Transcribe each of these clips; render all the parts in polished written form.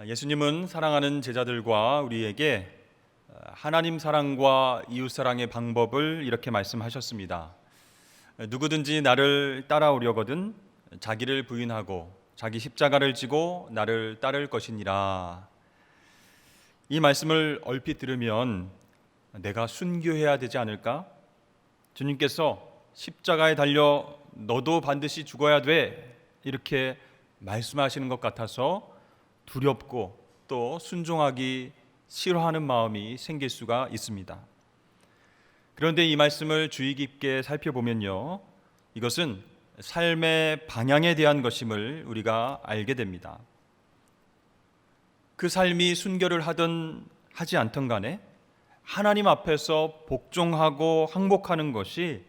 예수님은 사랑하는 제자들과 우리에게 하나님 사랑과 이웃 사랑의 방법을 이렇게 말씀하셨습니다. 누구든지 나를 따라오려거든 자기를 부인하고 자기 십자가를 지고 나를 따를 것이니라. 이 말씀을 얼핏 들으면 내가 순교해야 되지 않을까? 주님께서 십자가에 달려 너도 반드시 죽어야 돼 이렇게 말씀하시는 것 같아서 두렵고 또 순종하기 싫어하는 마음이 생길 수가 있습니다. 그런데 이 말씀을 주의 깊게 살펴보면요, 이것은 삶의 방향에 대한 것임을 우리가 알게 됩니다. 그 삶이 순교를 하든 하지 않든 간에 하나님 앞에서 복종하고 항복하는 것이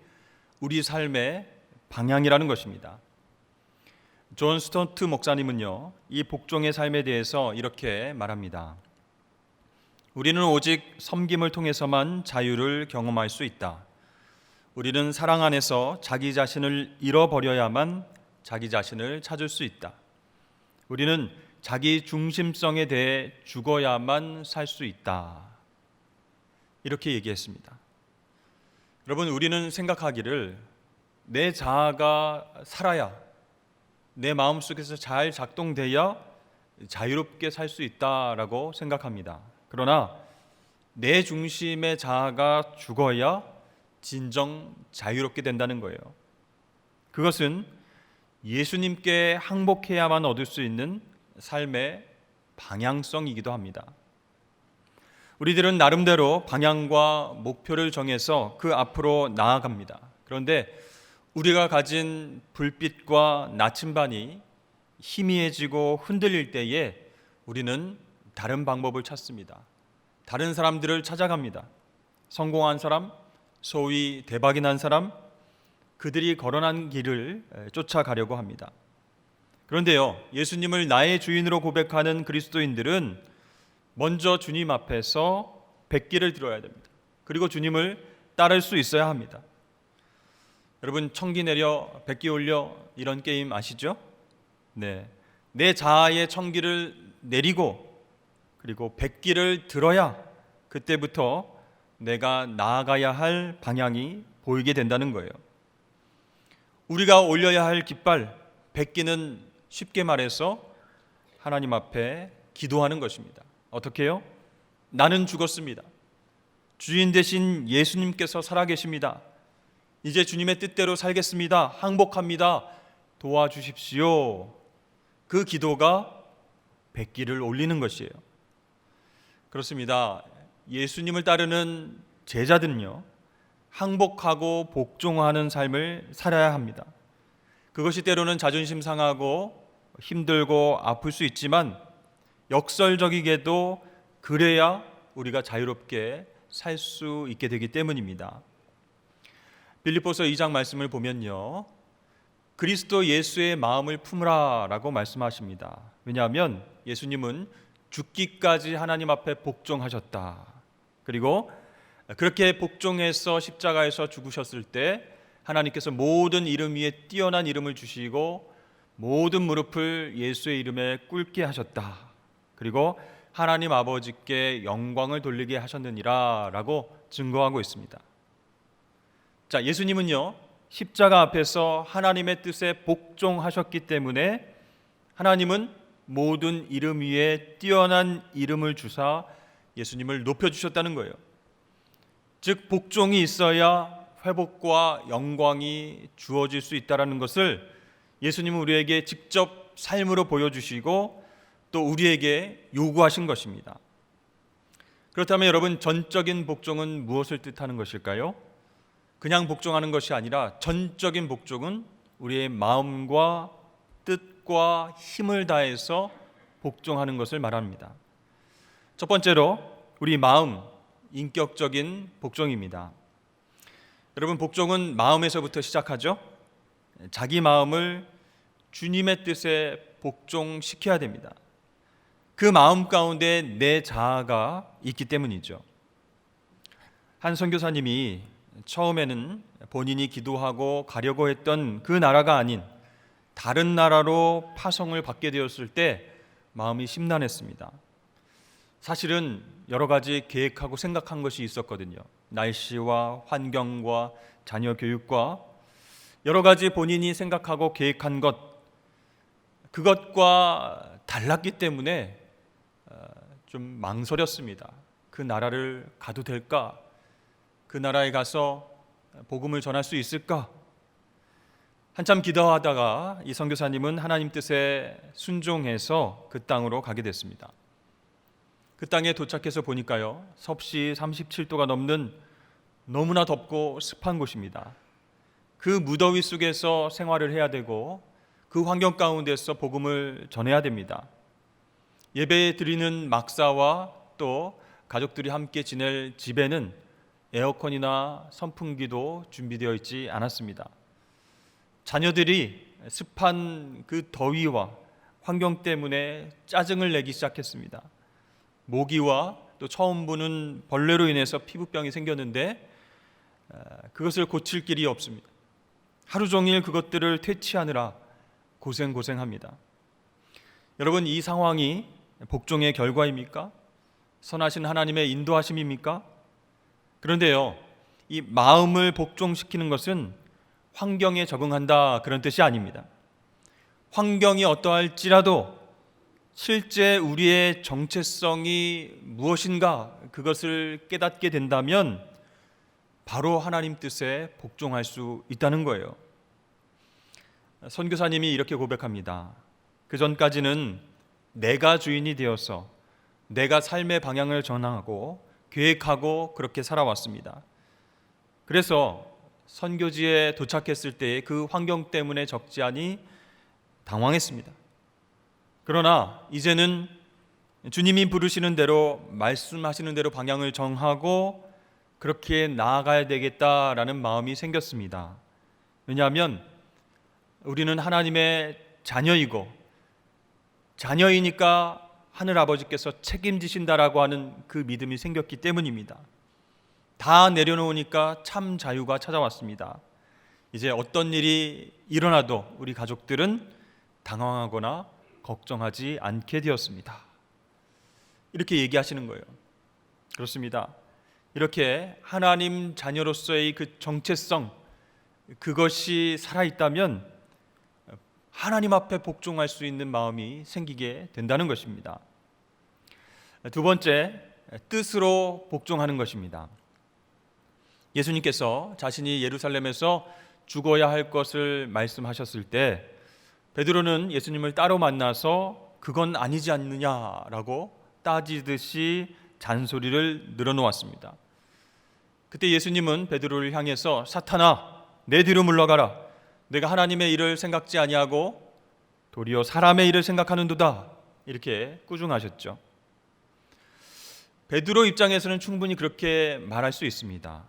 우리 삶의 방향이라는 것입니다. 존 스토트 목사님은요, 이 복종의 삶에 대해서 이렇게 말합니다. 우리는 오직 섬김을 통해서만 자유를 경험할 수 있다. 우리는 사랑 안에서 자기 자신을 잃어버려야만 자기 자신을 찾을 수 있다. 우리는 자기 중심성에 대해 죽어야만 살 수 있다. 이렇게 얘기했습니다. 여러분, 우리는 생각하기를 내 자아가 살아야, 내 마음속에서 잘 작동되어야 자유롭게 살 수 있다라고 생각합니다. 그러나 내 중심의 자아가 죽어야 진정 자유롭게 된다는 거예요. 그것은 예수님께 항복해야만 얻을 수 있는 삶의 방향성이기도 합니다. 우리들은 나름대로 방향과 목표를 정해서 그 앞으로 나아갑니다. 그런데 우리가 가진 불빛과 나침반이 희미해지고 흔들릴 때에 우리는 다른 방법을 찾습니다. 다른 사람들을 찾아갑니다. 성공한 사람, 소위 대박이 난 사람, 그들이 걸어난 길을 쫓아가려고 합니다. 그런데요, 예수님을 나의 주인으로 고백하는 그리스도인들은 먼저 주님 앞에서 백기를 들어야 됩니다. 그리고 주님을 따를 수 있어야 합니다. 여러분, 청기 내려 백기 올려 이런 게임 아시죠? 네, 내 자아의 청기를 내리고 그리고 백기를 들어야 그때부터 내가 나아가야 할 방향이 보이게 된다는 거예요. 우리가 올려야 할 깃발, 백기는 쉽게 말해서 하나님 앞에 기도하는 것입니다. 어떻게 해요? 나는 죽었습니다. 주인 되신 예수님께서 살아계십니다. 이제 주님의 뜻대로 살겠습니다. 항복합니다. 도와주십시오. 그 기도가 백기를 올리는 것이에요. 그렇습니다. 예수님을 따르는 제자들은요, 항복하고 복종하는 삶을 살아야 합니다. 그것이 때로는 자존심 상하고 힘들고 아플 수 있지만 역설적이게도 그래야 우리가 자유롭게 살 수 있게 되기 때문입니다. 빌립보서 2장 말씀을 보면요, 그리스도 예수의 마음을 품으라 라고 말씀하십니다. 왜냐하면 예수님은 죽기까지 하나님 앞에 복종하셨다. 그리고 그렇게 복종해서 십자가에서 죽으셨을 때 하나님께서 모든 이름 위에 뛰어난 이름을 주시고 모든 무릎을 예수의 이름에 꿇게 하셨다. 그리고 하나님 아버지께 영광을 돌리게 하셨느니라 라고 증거하고 있습니다. 자, 예수님은요, 십자가 앞에서 하나님의 뜻에 복종하셨기 때문에 하나님은 모든 이름 위에 뛰어난 이름을 주사 예수님을 높여주셨다는 거예요. 즉, 복종이 있어야 회복과 영광이 주어질 수 있다는 것을 예수님은 우리에게 직접 삶으로 보여주시고 또 우리에게 요구하신 것입니다. 그렇다면 여러분, 전적인 복종은 무엇을 뜻하는 것일까요? 그냥 복종하는 것이 아니라 전적인 복종은 우리의 마음과 뜻과 힘을 다해서 복종하는 것을 말합니다. 첫 번째로 우리 마음, 인격적인 복종입니다. 여러분, 복종은 마음에서부터 시작하죠. 자기 마음을 주님의 뜻에 복종시켜야 됩니다. 그 마음 가운데 내 자아가 있기 때문이죠. 한 선교사님이 처음에는 본인이 기도하고 가려고 했던 그 나라가 아닌 다른 나라로 파송을 받게 되었을 때 마음이 심란했습니다. 사실은 여러 가지 계획하고 생각한 것이 있었거든요. 날씨와 환경과 자녀 교육과 여러 가지 본인이 생각하고 계획한 그것과 달랐기 때문에 좀 망설였습니다. 그 나라를 가도 될까? 그 나라에 가서 복음을 전할 수 있을까? 한참 기도하다가 이 선교사님은 하나님 뜻에 순종해서 그 땅으로 가게 됐습니다. 그 땅에 도착해서 보니까요, 섭씨 37도가 넘는 너무나 덥고 습한 곳입니다. 그 무더위 속에서 생활을 해야 되고 그 환경 가운데서 복음을 전해야 됩니다. 예배 드리는 막사와 또 가족들이 함께 지낼 집에는 에어컨이나 선풍기도 준비되어 있지 않았습니다. 자녀들이 습한 그 더위와 환경 때문에 짜증을 내기 시작했습니다. 모기와 또 처음 보는 벌레로 인해서 피부병이 생겼는데 그것을 고칠 길이 없습니다. 하루 종일 그것들을 퇴치하느라 고생합니다. 여러분, 이 상황이 복종의 결과입니까? 선하신 하나님의 인도하심입니까? 그런데요, 이 마음을 복종시키는 것은 환경에 적응한다, 그런 뜻이 아닙니다. 환경이 어떠할지라도 실제 우리의 정체성이 무엇인가 그것을 깨닫게 된다면 바로 하나님 뜻에 복종할 수 있다는 거예요. 선교사님이 이렇게 고백합니다. 그 전까지는 내가 주인이 되어서 내가 삶의 방향을 전하고 계획하고 그렇게 살아왔습니다. 그래서 선교지에 도착했을 때의 그 환경 때문에 적지 않이 당황했습니다. 그러나 이제는 주님이 부르시는 대로, 말씀하시는 대로 방향을 정하고 그렇게 나아가야 되겠다라는 마음이 생겼습니다. 왜냐하면 우리는 하나님의 자녀이고 자녀이니까 하늘아버지께서 책임지신다라고 하는 그 믿음이 생겼기 때문입니다. 다 내려놓으니까 참 자유가 찾아왔습니다. 이제 어떤 일이 일어나도 우리 가족들은 당황하거나 걱정하지 않게 되었습니다. 이렇게 얘기하시는 거예요. 그렇습니다. 이렇게 하나님 자녀로서의 그 정체성, 그것이 살아있다면 하나님 앞에 복종할 수 있는 마음이 생기게 된다는 것입니다. 두 번째, 뜻으로 복종하는 것입니다. 예수님께서 자신이 예루살렘에서 죽어야 할 것을 말씀하셨을 때 베드로는 예수님을 따로 만나서 그건 아니지 않느냐라고 따지듯이 잔소리를 늘어놓았습니다. 그때 예수님은 베드로를 향해서 사탄아, 내 뒤로 물러가라. 내가 하나님의 일을 생각지 아니하고 도리어 사람의 일을 생각하는도다. 이렇게 꾸중하셨죠. 베드로 입장에서는 충분히 그렇게 말할 수 있습니다.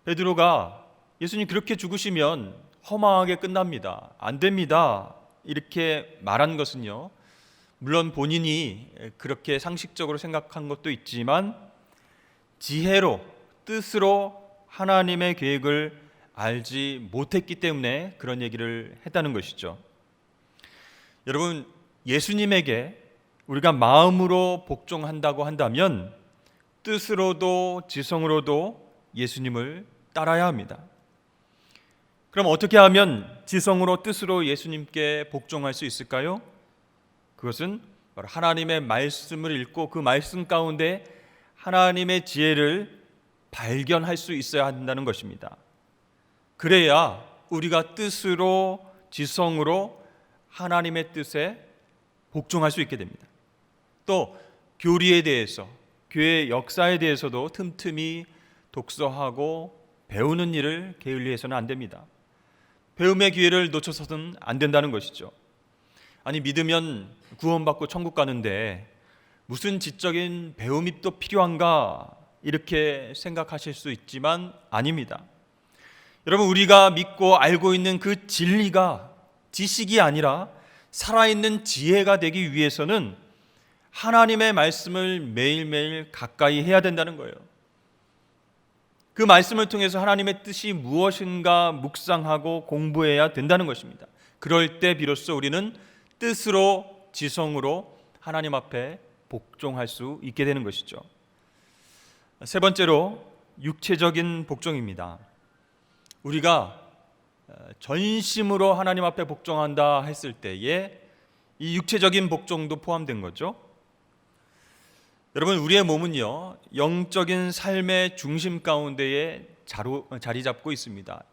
베드로가 예수님 그렇게 죽으시면 허망하게 끝납니다. 안 됩니다. 이렇게 말한 것은요, 물론 본인이 그렇게 상식적으로 생각한 것도 있지만 지혜로, 뜻으로 하나님의 계획을 알지 못했기 때문에 그런 얘기를 했다는 것이죠. 여러분, 예수님에게 우리가 마음으로 복종한다고 한다면 뜻으로도 지성으로도 예수님을 따라야 합니다. 그럼 어떻게 하면 지성으로 뜻으로 예수님께 복종할 수 있을까요? 그것은 바로 하나님의 말씀을 읽고 그 말씀 가운데 하나님의 지혜를 발견할 수 있어야 한다는 것입니다. 그래야 우리가 뜻으로 지성으로 하나님의 뜻에 복종할 수 있게 됩니다. 또 교리에 대해서, 교회 역사에 대해서도 틈틈이 독서하고 배우는 일을 게을리해서는 안 됩니다. 배움의 기회를 놓쳐서는 안 된다는 것이죠. 아니, 믿으면 구원받고 천국 가는데 무슨 지적인 배움이 또 필요한가, 이렇게 생각하실 수 있지만 아닙니다. 여러분, 우리가 믿고 알고 있는 그 진리가 지식이 아니라 살아있는 지혜가 되기 위해서는 하나님의 말씀을 매일매일 가까이 해야 된다는 거예요. 그 말씀을 통해서 하나님의 뜻이 무엇인가 묵상하고 공부해야 된다는 것입니다. 그럴 때 비로소 우리는 뜻으로 지성으로 하나님 앞에 복종할 수 있게 되는 것이죠. 세 번째로 육체적인 복종입니다. 우리가 전심으로 하나님 앞에 복종한다 했을 때에 이 육체적인 복종도 포함된 거죠. 여러분, 우리의 몸은요, 영적인 삶의 중심 가운데에 자리 잡고 있습니다.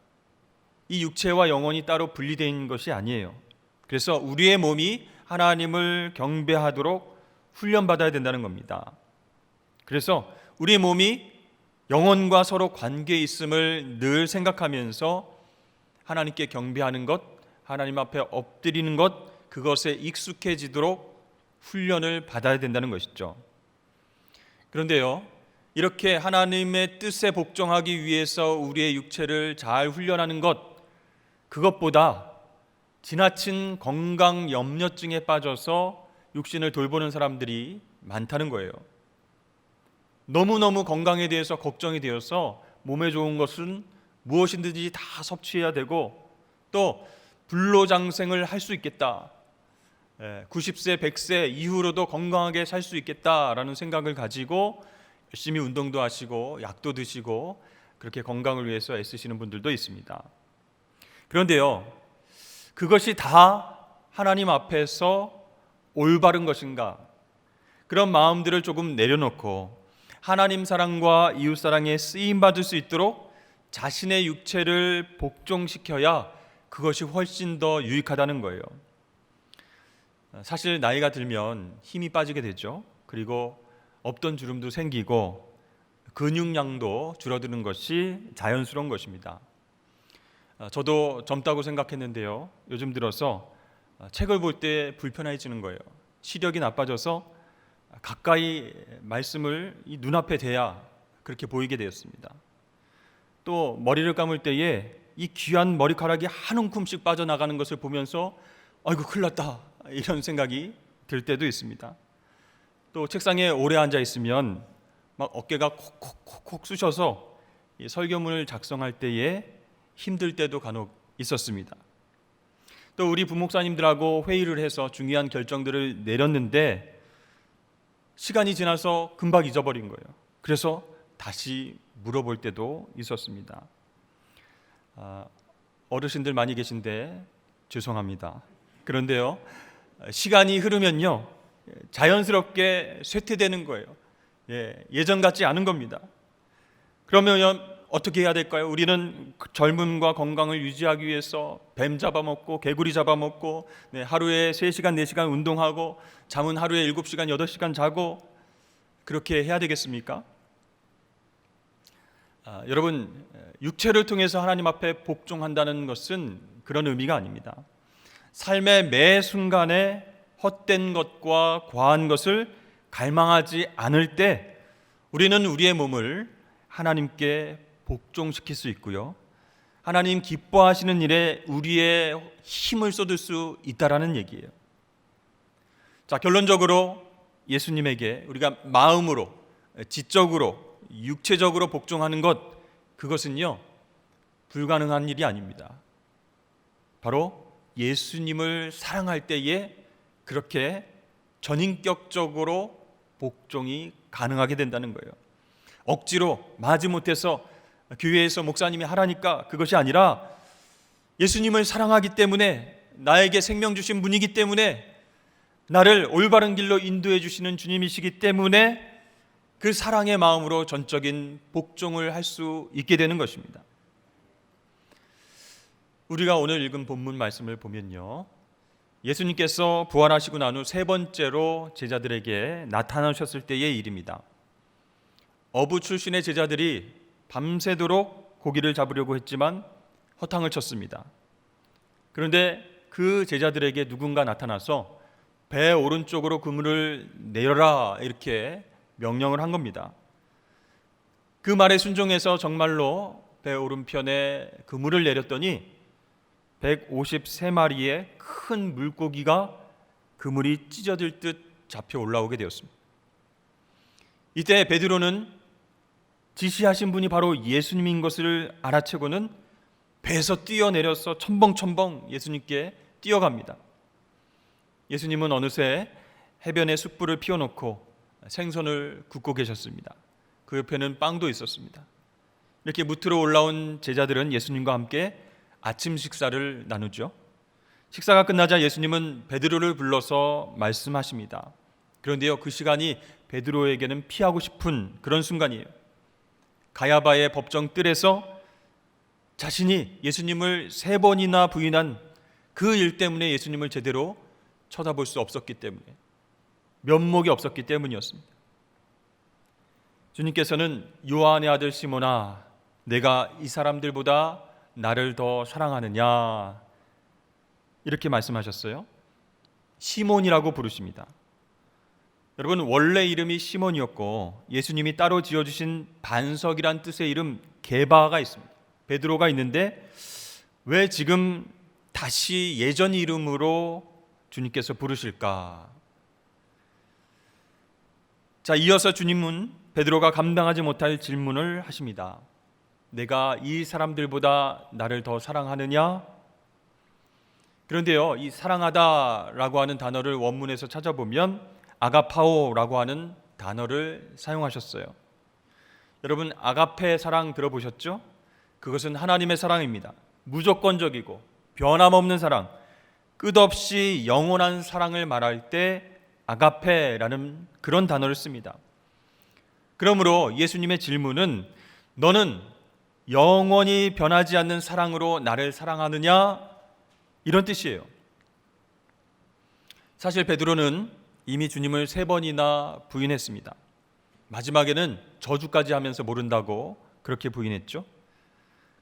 이 육체와 영혼이 따로 분리되어 있는 것이 아니에요. 그래서 우리의 몸이 하나님을 경배하도록 훈련받아야 된다는 겁니다. 그래서 우리 몸이 영혼과 서로 관계에 있음을 늘 생각하면서 하나님께 경배하는 것, 하나님 앞에 엎드리는 것, 그것에 익숙해지도록 훈련을 받아야 된다는 것이죠. 그런데요, 이렇게 하나님의 뜻에 복종하기 위해서 우리의 육체를 잘 훈련하는 것, 그것보다 지나친 건강 염려증에 빠져서 육신을 돌보는 사람들이 많다는 거예요. 너무너무 건강에 대해서 걱정이 되어서 몸에 좋은 것은 무엇이든지 다 섭취해야 되고, 또 불로장생을 할 수 있겠다, 90세, 100세 이후로도 건강하게 살 수 있겠다라는 생각을 가지고 열심히 운동도 하시고 약도 드시고 그렇게 건강을 위해서 애쓰시는 분들도 있습니다. 그런데요, 그것이 다 하나님 앞에서 올바른 것인가? 그런 마음들을 조금 내려놓고 하나님 사랑과 이웃 사랑에 쓰임 받을 수 있도록 자신의 육체를 복종시켜야 그것이 훨씬 더 유익하다는 거예요. 사실 나이가 들면 힘이 빠지게 되죠. 그리고 없던 주름도 생기고 근육량도 줄어드는 것이 자연스러운 것입니다. 저도 젊다고 생각했는데요, 요즘 들어서 책을 볼 때 불편해지는 거예요. 시력이 나빠져서 가까이 말씀을 이 눈앞에 대야 그렇게 보이게 되었습니다. 또 머리를 감을 때에 이 귀한 머리카락이 한 움큼씩 빠져나가는 것을 보면서 아이고 큰일 났다, 이런 생각이 들 때도 있습니다. 또 책상에 오래 앉아 있으면 막 어깨가 콕콕콕콕 쑤셔서 이 설교문을 작성할 때에 힘들 때도 간혹 있었습니다. 또 우리 부목사님들하고 회의를 해서 중요한 결정들을 내렸는데 시간이 지나서 금방 잊어버린 거예요. 그래서 다시 물어볼 때도 있었습니다. 어르신들 많이 계신데 죄송합니다. 그런데요, 시간이 흐르면요 자연스럽게 쇠퇴되는 거예요. 예전 같지 않은 겁니다. 그러면 어떻게 해야 될까요? 우리는 젊음과 건강을 유지하기 위해서 뱀 잡아먹고 개구리 잡아먹고 하루에 3시간 4시간 운동하고 잠은 하루에 7시간 8시간 자고 그렇게 해야 되겠습니까? 여러분, 육체를 통해서 하나님 앞에 복종한다는 것은 그런 의미가 아닙니다. 삶의 매 순간에 헛된 것과 과한 것을 갈망하지 않을 때 우리는 우리의 몸을 하나님께 복종시킬 수 있고요, 하나님 기뻐하시는 일에 우리의 힘을 쏟을 수 있다라는 얘기예요. 자, 결론적으로 예수님에게 우리가 마음으로, 지적으로, 육체적으로 복종하는 것, 그것은요 불가능한 일이 아닙니다. 바로 예수님을 사랑할 때에 그렇게 전인격적으로 복종이 가능하게 된다는 거예요. 억지로 마지못해서 교회에서 목사님이 하라니까 그것이 아니라 예수님을 사랑하기 때문에, 나에게 생명 주신 분이기 때문에, 나를 올바른 길로 인도해 주시는 주님이시기 때문에 그 사랑의 마음으로 전적인 복종을 할 수 있게 되는 것입니다. 우리가 오늘 읽은 본문 말씀을 보면요, 예수님께서 부활하시고 난 후 세 번째로 제자들에게 나타나셨을 때의 일입니다. 어부 출신의 제자들이 밤새도록 고기를 잡으려고 했지만 허탕을 쳤습니다. 그런데 그 제자들에게 누군가 나타나서 배 오른쪽으로 그물을 내려라, 이렇게 명령을 한 겁니다. 그 말에 순종해서 정말로 배 오른편에 그물을 내렸더니 153마리의 큰 물고기가 그물이 찢어질 듯 잡혀 올라오게 되었습니다. 이때 베드로는 지시하신 분이 바로 예수님인 것을 알아채고는 배에서 뛰어내려서 첨벙첨벙 예수님께 뛰어갑니다. 예수님은 어느새 해변에 숯불을 피워놓고 생선을 굽고 계셨습니다. 그 옆에는 빵도 있었습니다. 이렇게 무트로 올라온 제자들은 예수님과 함께 아침 식사를 나누죠. 식사가 끝나자 예수님은 베드로를 불러서 말씀하십니다. 그런데요, 그 시간이 베드로에게는 피하고 싶은 그런 순간이에요. 가야바의 법정 뜰에서 자신이 예수님을 3번이나 부인한 그 일 때문에 예수님을 제대로 쳐다볼 수 없었기 때문에, 면목이 없었기 때문이었습니다. 주님께서는 요한의 아들 시몬아, 내가 이 사람들보다 나를 더 사랑하느냐, 이렇게 말씀하셨어요. 시몬이라고 부르십니다. 여러분, 원래 이름이 시몬이었고 예수님이 따로 지어주신 반석이란 뜻의 이름 게바가 있습니다. 베드로가 있는데 왜 지금 다시 예전 이름으로 주님께서 부르실까? 자, 이어서 주님은 베드로가 감당하지 못할 질문을 하십니다. 내가 이 사람들보다 나를 더 사랑하느냐? 그런데요, 이 사랑하다라고 하는 단어를 원문에서 찾아보면 아가파오라고 하는 단어를 사용하셨어요. 여러분, 아가페 사랑 들어보셨죠? 그것은 하나님의 사랑입니다. 무조건적이고 변함없는 사랑, 끝없이 영원한 사랑을 말할 때 아가페라는 그런 단어를 씁니다. 그러므로 예수님의 질문은 너는 영원히 변하지 않는 사랑으로 나를 사랑하느냐? 이런 뜻이에요. 사실 베드로는 이미 주님을 3번이나 부인했습니다. 마지막에는 저주까지 하면서 모른다고 그렇게 부인했죠.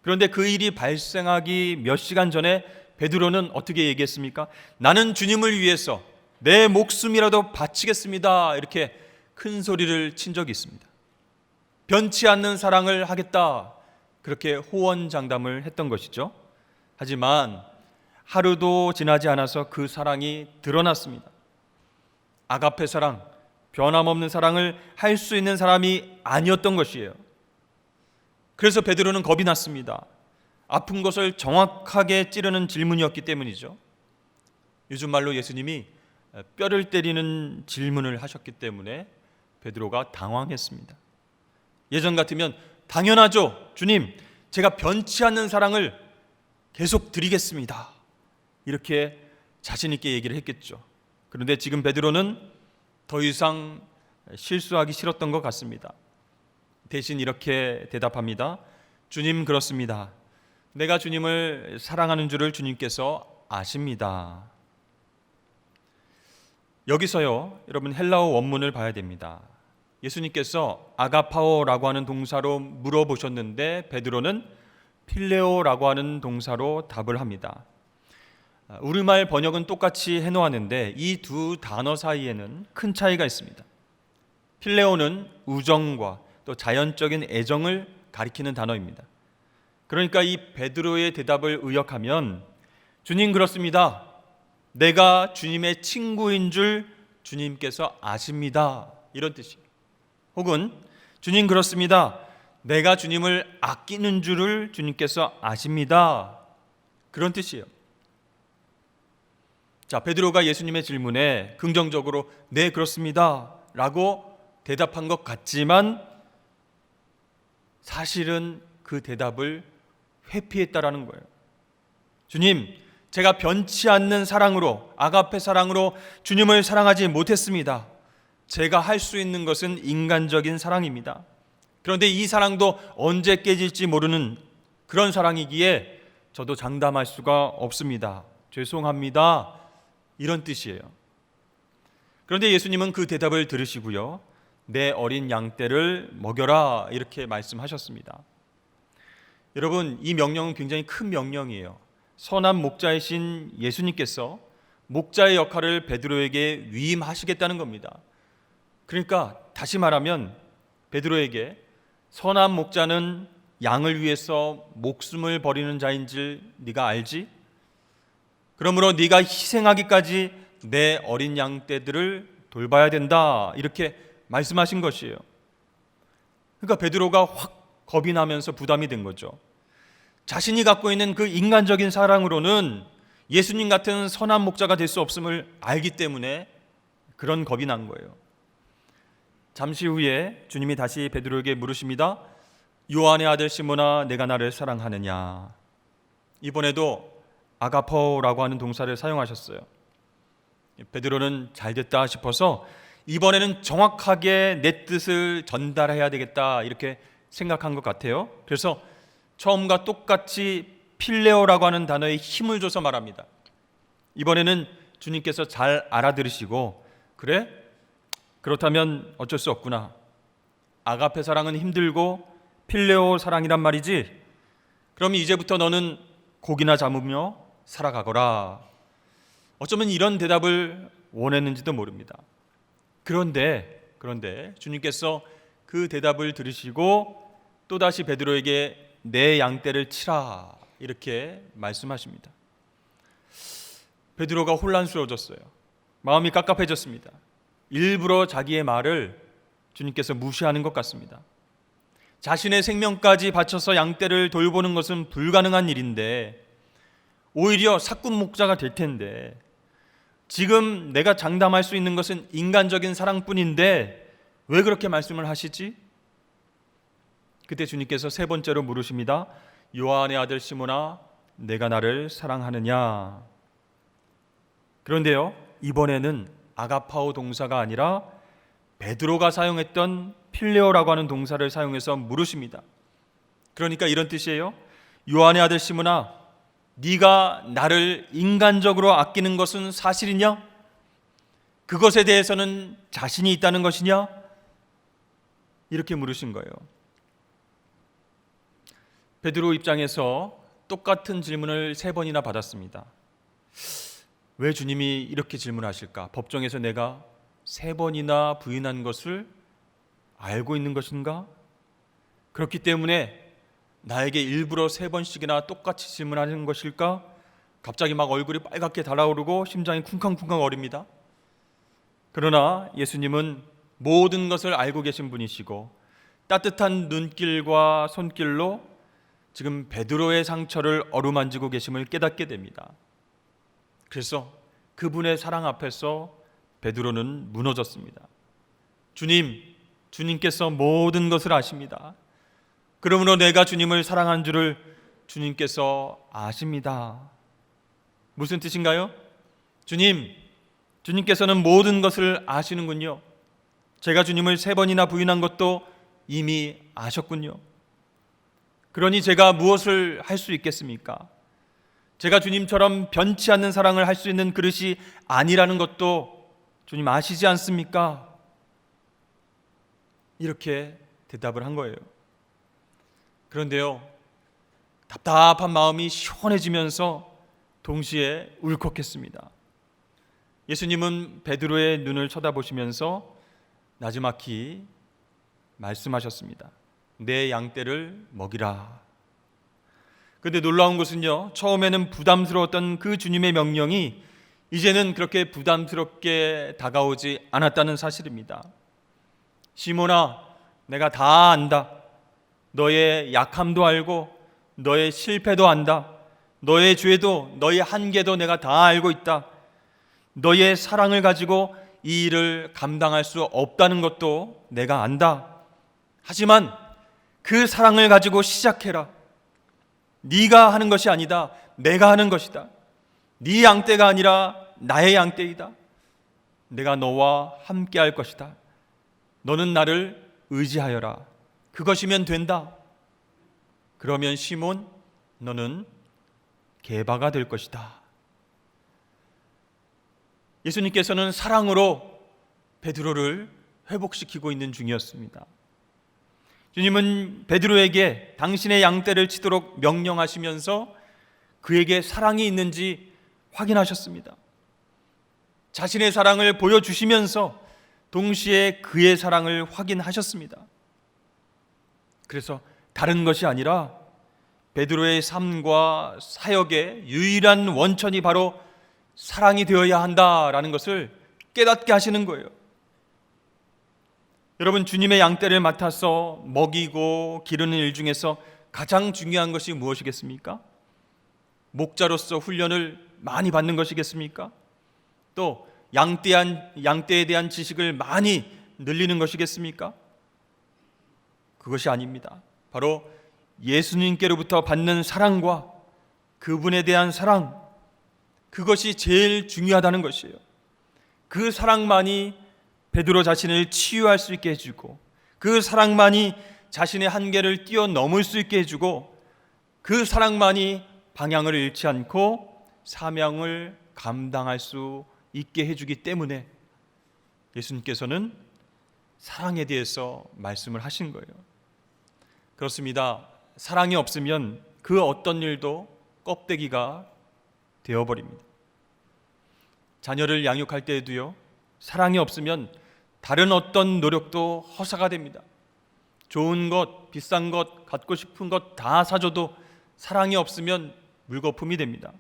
그런데 그 일이 발생하기 몇 시간 전에 베드로는 어떻게 얘기했습니까? 나는 주님을 위해서 내 목숨이라도 바치겠습니다. 이렇게 큰 소리를 친 적이 있습니다. 변치 않는 사랑을 하겠다. 그렇게 호언장담을 했던 것이죠. 하지만 하루도 지나지 않아서 그 사랑이 드러났습니다. 아가페 사랑, 변함없는 사랑을 할 수 있는 사람이 아니었던 것이에요. 그래서 베드로는 겁이 났습니다. 아픈 것을 정확하게 찌르는 질문이었기 때문이죠. 요즘 말로 예수님이 뼈를 때리는 질문을 하셨기 때문에 베드로가 당황했습니다. 예전 같으면 당연하죠. 주님, 제가 변치 않는 사랑을 계속 드리겠습니다. 이렇게 자신 있게 얘기를 했겠죠. 그런데 지금 베드로는 더 이상 실수하기 싫었던 것 같습니다. 대신 이렇게 대답합니다. 주님, 그렇습니다. 내가 주님을 사랑하는 줄을 주님께서 아십니다. 여기서요, 여러분 헬라어 원문을 봐야 됩니다. 예수님께서 아가파오라고 하는 동사로 물어보셨는데 베드로는 필레오라고 하는 동사로 답을 합니다. 우리말 번역은 똑같이 해놓았는데 이 두 단어 사이에는 큰 차이가 있습니다. 필레오는 우정과 또 자연적인 애정을 가리키는 단어입니다. 그러니까 이 베드로의 대답을 의역하면 주님, 그렇습니다. 내가 주님의 친구인 줄 주님께서 아십니다. 이런 뜻이에요. 혹은 주님, 그렇습니다. 내가 주님을 아끼는 줄을 주님께서 아십니다. 그런 뜻이에요. 자, 베드로가 예수님의 질문에 긍정적으로 네, 그렇습니다 라고 대답한 것 같지만 사실은 그 대답을 회피했다라는 거예요. 주님, 제가 변치 않는 사랑으로, 아가페 사랑으로 주님을 사랑하지 못했습니다. 제가 할 수 있는 것은 인간적인 사랑입니다. 그런데 이 사랑도 언제 깨질지 모르는 그런 사랑이기에 저도 장담할 수가 없습니다. 죄송합니다. 이런 뜻이에요. 그런데 예수님은 그 대답을 들으시고요, 내 어린 양떼를 먹여라 이렇게 말씀하셨습니다. 여러분, 이 명령은 굉장히 큰 명령이에요. 선한 목자이신 예수님께서 목자의 역할을 베드로에게 위임하시겠다는 겁니다. 그러니까 다시 말하면 베드로에게 선한 목자는 양을 위해서 목숨을 버리는 자인 줄 네가 알지? 그러므로 네가 희생하기까지 내 어린 양떼들을 돌봐야 된다 이렇게 말씀하신 것이에요. 그러니까 베드로가 확 겁이 나면서 부담이 된 거죠. 자신이 갖고 있는 그 인간적인 사랑으로는 예수님 같은 선한 목자가 될 수 없음을 알기 때문에 그런 겁이 난 거예요. 잠시 후에 주님이 다시 베드로에게 물으십니다. 요한의 아들 시몬아, 내가 나를 사랑하느냐? 이번에도 아가포라고 하는 동사를 사용하셨어요. 베드로는 잘됐다 싶어서 이번에는 정확하게 내 뜻을 전달해야 되겠다 이렇게 생각한 것 같아요. 그래서 처음과 똑같이 필레오라고 하는 단어에 힘을 줘서 말합니다. 이번에는 주님께서 잘 알아들으시고, 그래? 그렇다면 어쩔 수 없구나. 아가페 사랑은 힘들고 필레오 사랑이란 말이지. 그럼 이제부터 너는 고기나 잡으며 살아가거라. 어쩌면 이런 대답을 원했는지도 모릅니다. 그런데 주님께서 그 대답을 들으시고 또다시 베드로에게 내 양떼를 치라 이렇게 말씀하십니다. 베드로가 혼란스러워졌어요. 마음이 깝깝해졌습니다. 일부러 자기의 말을 주님께서 무시하는 것 같습니다. 자신의 생명까지 바쳐서 양떼를 돌보는 것은 불가능한 일인데 오히려 사꾼 목자가 될 텐데 지금 내가 장담할 수 있는 것은 인간적인 사랑뿐인데 왜 그렇게 말씀을 하시지? 그때 주님께서 세 번째로 물으십니다. 요한의 아들 시몬아, 내가 나를 사랑하느냐? 그런데요, 이번에는 아가파오 동사가 아니라 베드로가 사용했던 필레오라고 하는 동사를 사용해서 물으십니다. 그러니까 이런 뜻이에요. 요한의 아들 시몬아, 네가 나를 인간적으로 아끼는 것은 사실이냐? 그것에 대해서는 자신이 있다는 것이냐? 이렇게 물으신 거예요. 베드로 입장에서 똑같은 질문을 3번이나 받았습니다. 왜 주님이 이렇게 질문하실까? 법정에서 내가 3번이나 부인한 것을 알고 있는 것인가? 그렇기 때문에 나에게 일부러 3번씩이나 똑같이 질문하는 것일까? 갑자기 막 얼굴이 빨갛게 달아오르고 심장이 쿵쾅쿵쾅 거립니다. 그러나 예수님은 모든 것을 알고 계신 분이시고 따뜻한 눈길과 손길로 지금 베드로의 상처를 어루만지고 계심을 깨닫게 됩니다. 그래서 그분의 사랑 앞에서 베드로는 무너졌습니다. 주님께서 모든 것을 아십니다. 그러므로 내가 주님을 사랑한 줄을 주님께서 아십니다. 무슨 뜻인가요? 주님께서는 모든 것을 아시는군요. 제가 주님을 3번이나 부인한 것도 이미 아셨군요. 그러니 제가 무엇을 할 수 있겠습니까? 제가 주님처럼 변치 않는 사랑을 할 수 있는 그릇이 아니라는 것도 주님 아시지 않습니까? 이렇게 대답을 한 거예요. 그런데요, 답답한 마음이 시원해지면서 동시에 울컥했습니다. 예수님은 베드로의 눈을 쳐다보시면서 나지막히 말씀하셨습니다. 내 양떼를 먹이라. 그런데 놀라운 것은요, 처음에는 부담스러웠던 그 주님의 명령이 이제는 그렇게 부담스럽게 다가오지 않았다는 사실입니다. 시몬아, 내가 다 안다. 너의 약함도 알고 너의 실패도 안다. 너의 죄도 너의 한계도 내가 다 알고 있다. 너의 사랑을 가지고 이 일을 감당할 수 없다는 것도 내가 안다. 하지만 그 사랑을 가지고 시작해라. 네가 하는 것이 아니다. 내가 하는 것이다. 네 양떼가 아니라 나의 양떼이다. 내가 너와 함께 할 것이다. 너는 나를 의지하여라. 그것이면 된다. 그러면 시몬, 너는 게바가 될 것이다. 예수님께서는 사랑으로 베드로를 회복시키고 있는 중이었습니다. 주님은 베드로에게 당신의 양떼를 치도록 명령하시면서 그에게 사랑이 있는지 확인하셨습니다. 자신의 사랑을 보여주시면서 동시에 그의 사랑을 확인하셨습니다. 그래서 다른 것이 아니라 베드로의 삶과 사역의 유일한 원천이 바로 사랑이 되어야 한다라는 것을 깨닫게 하시는 거예요. 여러분, 주님의 양떼를 맡아서 먹이고 기르는 일 중에서 가장 중요한 것이 무엇이겠습니까? 목자로서 훈련을 많이 받는 것이겠습니까? 또 양떼에 대한 지식을 많이 늘리는 것이겠습니까? 그것이 아닙니다. 바로 예수님께로부터 받는 사랑과 그분에 대한 사랑, 그것이 제일 중요하다는 것이에요. 그 사랑만이 베드로 자신을 치유할 수 있게 해주고, 그 사랑만이 자신의 한계를 뛰어넘을 수 있게 해주고, 그 사랑만이 방향을 잃지 않고 사명을 감당할 수 있게 해주기 때문에 예수님께서는 사랑에 대해서 말씀을 하신 거예요. 그렇습니다. 사랑이 없으면 그 어떤 일도 껍데기가 되어버립니다. 자녀를 양육할 때에도요, 사랑이 없으면 다른 어떤 노력도 허사가 됩니다. 좋은 것, 비싼 것, 갖고 싶은 것 다 사줘도 사랑이 없으면 물거품이 됩니다.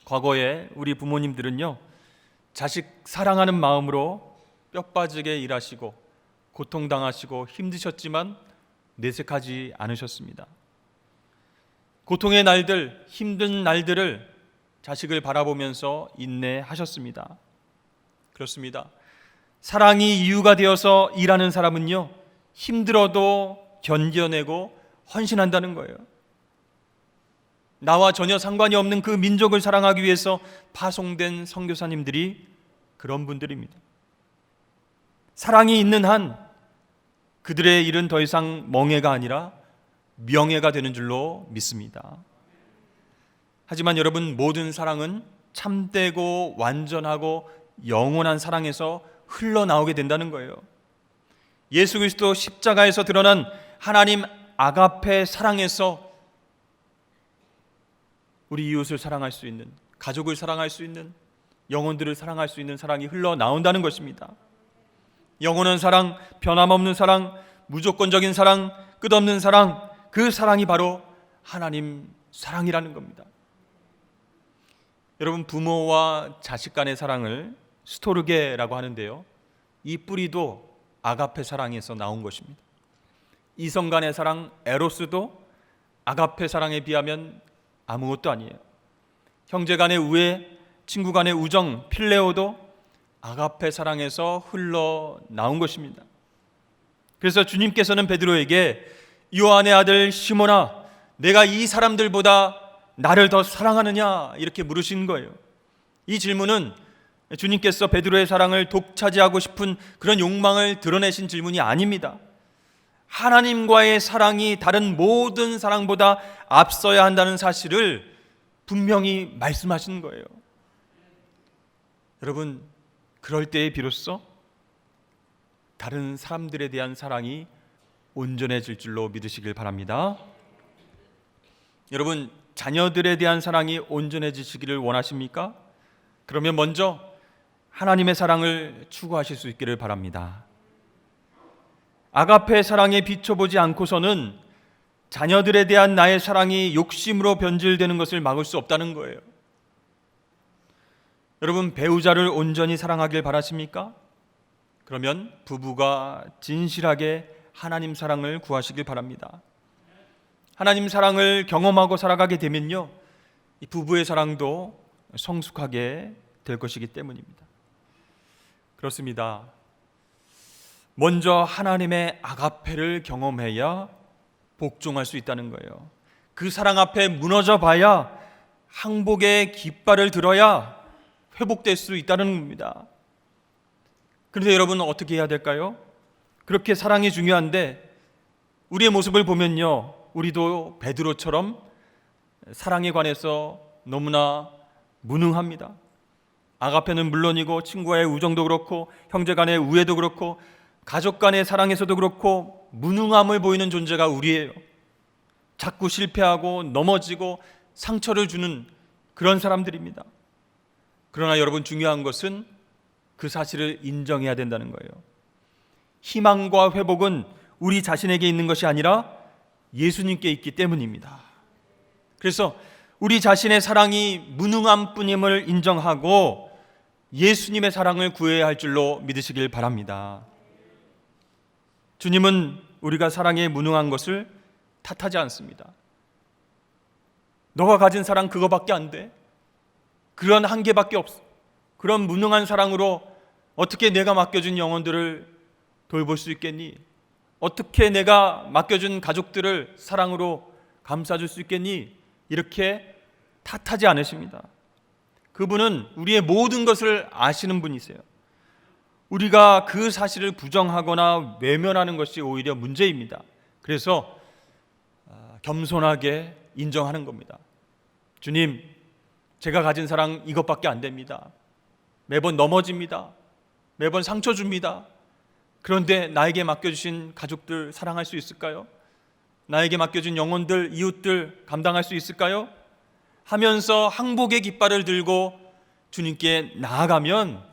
과거에 우리 부모님들은요, 자식 사랑하는 마음으로 뼈 빠지게 일하시고 고통당하시고 힘드셨지만 내색하지 않으셨습니다. 고통의 날들, 힘든 날들을 자식을 바라보면서 인내하셨습니다. 그렇습니다. 사랑이 이유가 되어서 일하는 사람은요, 힘들어도 견뎌내고 헌신한다는 거예요. 나와 전혀 상관이 없는 그 민족을 사랑하기 위해서 파송된 선교사님들이 그런 분들입니다. 사랑이 있는 한 그들의 일은 더 이상 멍해가 아니라 명예가 되는 줄로 믿습니다. 하지만 여러분, 모든 사랑은 참되고 완전하고 영원한 사랑에서 흘러나오게 된다는 거예요. 예수 그리스도 십자가에서 드러난 하나님 아가페 사랑에서 우리 이웃을 사랑할 수 있는, 가족을 사랑할 수 있는, 영혼들을 사랑할 수 있는 사랑이 흘러나온다는 것입니다. 영원한 사랑, 변함없는 사랑, 무조건적인 사랑, 끝없는 사랑, 그 사랑이 바로 하나님 사랑이라는 겁니다. 여러분, 부모와 자식 간의 사랑을 스토르게라고 하는데요, 이 뿌리도 아가페 사랑에서 나온 것입니다. 이성 간의 사랑 에로스도 아가페 사랑에 비하면 아무것도 아니에요. 형제 간의 우애, 친구 간의 우정 필레오도 아가페 사랑에서 흘러나온 것입니다. 그래서 주님께서는 베드로에게 요한의 아들 시몬아, 내가 이 사람들보다 나를 더 사랑하느냐 이렇게 물으신 거예요. 이 질문은 주님께서 베드로의 사랑을 독차지하고 싶은 그런 욕망을 드러내신 질문이 아닙니다. 하나님과의 사랑이 다른 모든 사랑보다 앞서야 한다는 사실을 분명히 말씀하신 거예요. 여러분, 그럴 때에 비로소 다른 사람들에 대한 사랑이 온전해질 줄로 믿으시길 바랍니다. 여러분, 자녀들에 대한 사랑이 온전해지시기를 원하십니까? 그러면 먼저 하나님의 사랑을 추구하실 수 있기를 바랍니다. 아가페 사랑에 비춰보지 않고서는 자녀들에 대한 나의 사랑이 욕심으로 변질되는 것을 막을 수 없다는 거예요. 여러분, 배우자를 온전히 사랑하길 바라십니까? 그러면 부부가 진실하게 하나님 사랑을 구하시길 바랍니다. 하나님 사랑을 경험하고 살아가게 되면요, 이 부부의 사랑도 성숙하게 될 것이기 때문입니다. 그렇습니다. 먼저 하나님의 아가페를 경험해야 복종할 수 있다는 거예요. 그 사랑 앞에 무너져 봐야 항복의 깃발을 들어야 회복될 수 있다는 겁니다. 그런데 여러분, 어떻게 해야 될까요? 그렇게 사랑이 중요한데 우리의 모습을 보면요, 우리도 베드로처럼 사랑에 관해서 너무나 무능합니다. 아가페는 물론이고 친구와의 우정도 그렇고 형제 간의 우애도 그렇고 가족 간의 사랑에서도 그렇고 무능함을 보이는 존재가 우리예요. 자꾸 실패하고 넘어지고 상처를 주는 그런 사람들입니다. 그러나 여러분, 중요한 것은 그 사실을 인정해야 된다는 거예요. 희망과 회복은 우리 자신에게 있는 것이 아니라 예수님께 있기 때문입니다. 그래서 우리 자신의 사랑이 무능함 뿐임을 인정하고 예수님의 사랑을 구해야 할 줄로 믿으시길 바랍니다. 주님은 우리가 사랑에 무능한 것을 탓하지 않습니다. 너가 가진 사랑 그거밖에 안 돼. 그런 한계밖에 없어. 그런 무능한 사랑으로 어떻게 내가 맡겨준 영혼들을 돌볼 수 있겠니? 어떻게 내가 맡겨준 가족들을 사랑으로 감싸줄 수 있겠니? 이렇게 탓하지 않으십니다. 그분은 우리의 모든 것을 아시는 분이세요. 우리가 그 사실을 부정하거나 외면하는 것이 오히려 문제입니다. 그래서 겸손하게 인정하는 겁니다. 주님, 제가 가진 사랑 이것밖에 안 됩니다. 매번 넘어집니다. 매번 상처 줍니다. 그런데 나에게 맡겨주신 가족들 사랑할 수 있을까요? 나에게 맡겨준 영혼들, 이웃들 감당할 수 있을까요? 하면서 항복의 깃발을 들고 주님께 나아가면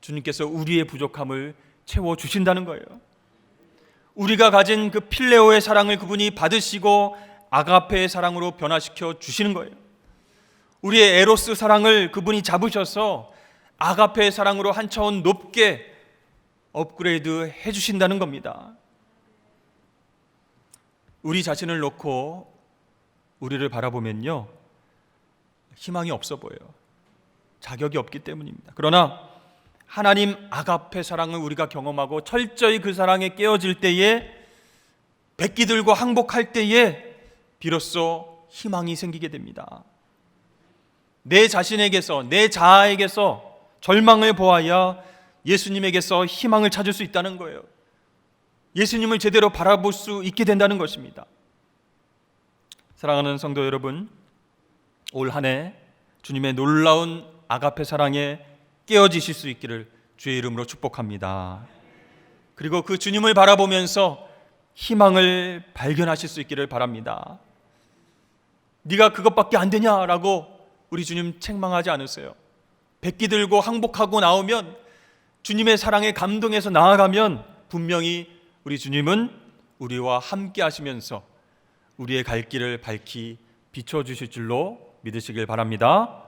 주님께서 우리의 부족함을 채워주신다는 거예요. 우리가 가진 그 필레오의 사랑을 그분이 받으시고 아가페의 사랑으로 변화시켜 주시는 거예요. 우리의 에로스 사랑을 그분이 잡으셔서 아가페의 사랑으로 한 차원 높게 업그레이드 해주신다는 겁니다. 우리 자신을 놓고 우리를 바라보면요, 희망이 없어 보여요. 자격이 없기 때문입니다. 그러나 하나님 아가페 사랑을 우리가 경험하고 철저히 그 사랑에 깨어질 때에, 백기 들고 항복할 때에 비로소 희망이 생기게 됩니다. 내 자신에게서, 내 자아에게서 절망을 보아야 예수님에게서 희망을 찾을 수 있다는 거예요. 예수님을 제대로 바라볼 수 있게 된다는 것입니다. 사랑하는 성도 여러분, 올 한 해 주님의 놀라운 아가페 사랑에 깨어지실 수 있기를 주의 이름으로 축복합니다. 그리고 그 주님을 바라보면서 희망을 발견하실 수 있기를 바랍니다. 네가 그것밖에 안 되냐라고 우리 주님 책망하지 않으세요. 백기 들고 항복하고 나오면, 주님의 사랑에 감동해서 나아가면 분명히 우리 주님은 우리와 함께 하시면서 우리의 갈 길을 밝히 비춰주실 줄로 믿으시길 바랍니다.